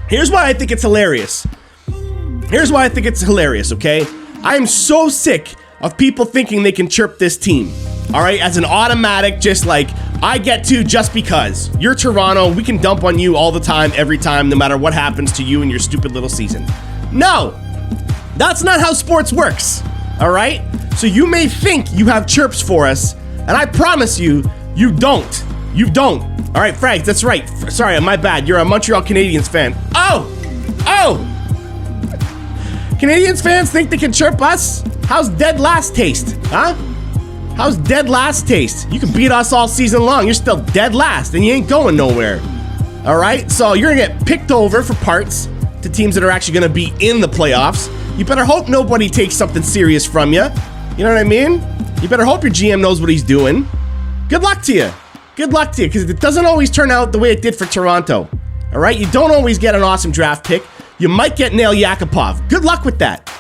Here's why I think it's hilarious. Okay? I am so sick of people thinking they can chirp this team. All right? As an automatic, just like, I get to just because. You're Toronto. We can dump on you all the time, every time, no matter what happens to you in your stupid little season. No. That's not how sports works. All right? So you may think you have chirps for us, and I promise you, you don't. You don't. All right, Frank, that's right. Sorry, my bad. You're a Montreal Canadiens fan. Oh! Canadiens fans think they can chirp us? How's dead last taste? Huh? How's dead last taste? You can beat us all season long. You're still dead last, and you ain't going nowhere. All right? So you're going to get picked over for parts to teams that are actually going to be in the playoffs. You better hope nobody takes something serious from you. You know what I mean? You better hope your GM knows what he's doing. Good luck to you. Because it doesn't always turn out the way it did for Toronto. All right? You don't always get an awesome draft pick. You might get Nail Yakupov. Good luck with that.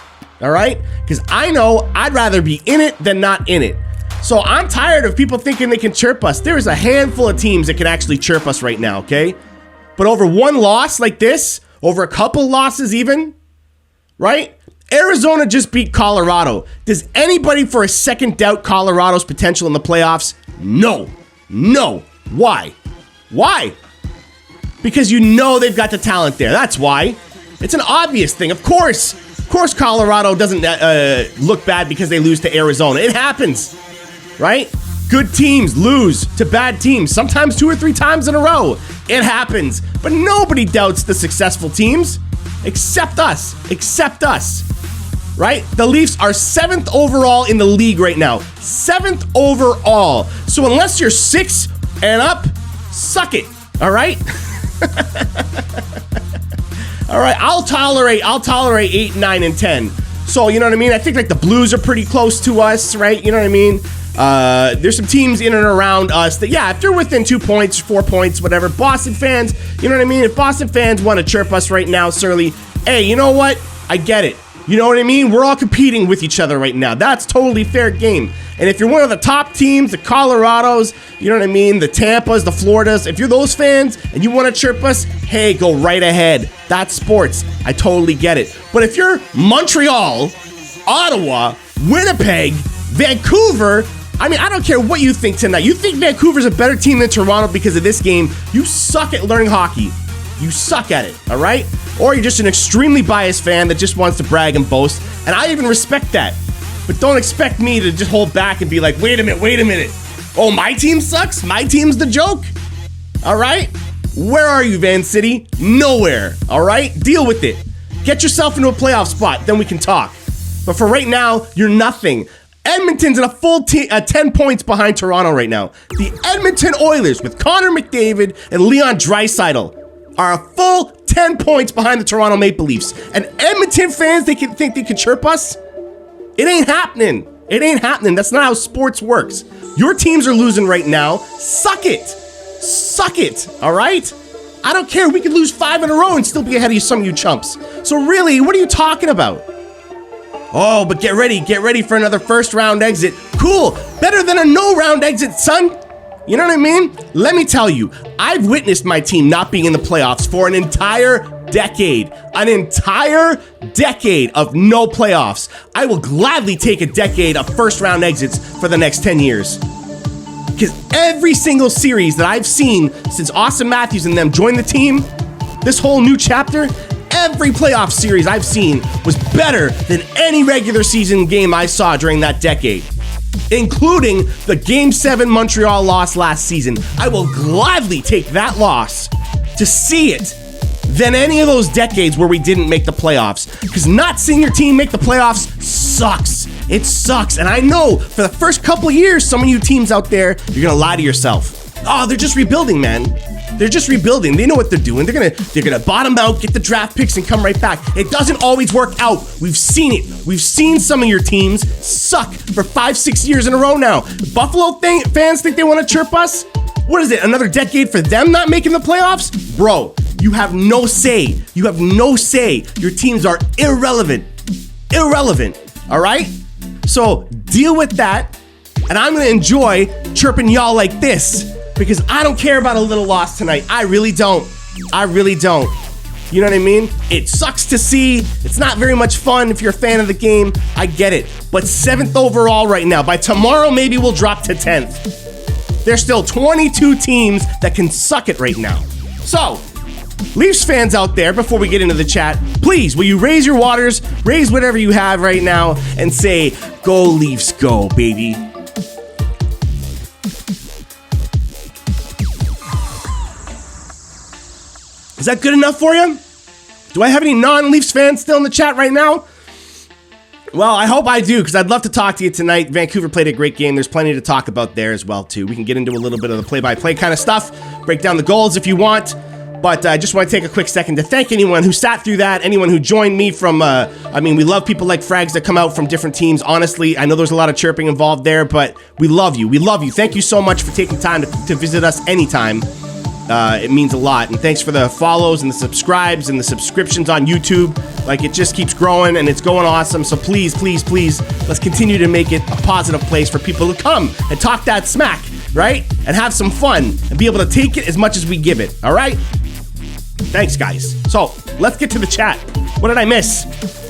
All right? Because I know I'd rather be in it than not in it. So I'm tired of people thinking they can chirp us. There is a handful of teams that can actually chirp us right now, okay? But over one loss like this, over a couple losses even, right? Arizona just beat Colorado. Does anybody for a second doubt Colorado's potential in the playoffs? No. Why? Because you know they've got the talent there. That's why. It's an obvious thing. Of course Colorado doesn't look bad because they lose to Arizona. It happens, right? Good teams lose to bad teams, sometimes 2 or 3 times in a row. It happens. But nobody doubts the successful teams except us. Right? The Leafs are 7th overall in the league right now. 7th overall. So unless you're 6 and up, suck it. All right? All right, I'll tolerate 8, 9, and 10. So, you know what I mean? I think like the Blues are pretty close to us, right? You know what I mean? There's some teams in and around us that, yeah, if they're within 2 points, 4 points, whatever, Boston fans, you know what I mean? If Boston fans want to chirp us right now, Surly, hey, you know what? I get it. You know what I mean? We're all competing with each other right now. That's totally fair game. And if you're one of the top teams, the Colorados, you know what I mean? The Tampas, the Floridas, if you're those fans and you want to chirp us, hey, go right ahead. That's sports. I totally get it. But if you're Montreal, Ottawa, Winnipeg, Vancouver, I mean, I don't care what you think tonight. You think Vancouver's a better team than Toronto because of this game, you suck at learning hockey. You suck at it, all right? Or you're just an extremely biased fan that just wants to brag and boast, and I even respect that. But don't expect me to just hold back and be like, wait a minute. Oh, my team sucks? My team's the joke? All right? Where are you, Van City? Nowhere, all right? Deal with it. Get yourself into a playoff spot, then we can talk. But for right now, you're nothing. Edmonton's in a full 10 points behind Toronto right now. The Edmonton Oilers with Connor McDavid and Leon Draisaitl are a full 10 points behind the Toronto Maple Leafs. And Edmonton fans, they can think they can chirp us? It ain't happening. That's not how sports works. Your teams are losing right now. Suck it. All right? I don't care. We could lose 5 in a row and still be ahead of some of you chumps. So really, what are you talking about? Oh, but get ready for another first round exit. Cool. Better than a no round exit, son. You know what I mean? Let me tell you, I've witnessed my team not being in the playoffs for an entire decade. An entire decade of no playoffs. I will gladly take a decade of first round exits for the next 10 years. Because every single series that I've seen since Austin Matthews and them joined the team, this whole new chapter, every playoff series I've seen was better than any regular season game I saw during that decade, including the Game 7 Montreal loss last season. I will gladly take that loss to see it than any of those decades where we didn't make the playoffs. Because not seeing your team make the playoffs sucks. It sucks. And I know for the first couple of years, some of you teams out there, you're going to lie to yourself. Oh, they're just rebuilding, man. They're just rebuilding. They know what they're doing. They're gonna bottom out, get the draft picks, and come right back. It doesn't always work out. We've seen it. We've seen some of your teams suck for 5-6 years in a row now. Buffalo fans think they want to chirp us? What is it, another decade for them not making the playoffs? Bro, you have no say. You have no say. Your teams are irrelevant. All right? So deal with that, and I'm gonna enjoy chirping y'all like this. Because I don't care about a little loss tonight. I really don't. You know what I mean? It sucks to see. It's not very much fun if you're a fan of the game. I get it. But 7th overall right now. By tomorrow, maybe we'll drop to 10th. There's still 22 teams that can suck it right now. So, Leafs fans out there, before we get into the chat, please, will you raise your waters, raise whatever you have right now, and say, go Leafs, go, baby. Is that good enough for you? Do I have any non-Leafs fans still in the chat right now? Well, I hope I do, because I'd love to talk to you tonight. Vancouver played a great game. There's plenty to talk about there as well, too. We can get into a little bit of the play-by-play kind of stuff, break down the goals if you want. But I just want to take a quick second to thank anyone who sat through that, anyone who joined me from, we love people like Frags that come out from different teams. Honestly, I know there's a lot of chirping involved there, but we love you. We love you. Thank you so much for taking time to visit us anytime. It means a lot. And thanks for the follows and the subscribes and the subscriptions on YouTube. Like, it just keeps growing and it's going awesome. So please, please, please, let's continue to make it a positive place for people to come and talk that smack, right? And have some fun and be able to take it as much as we give it, all right? Thanks, guys. So let's get to the chat. What did I miss?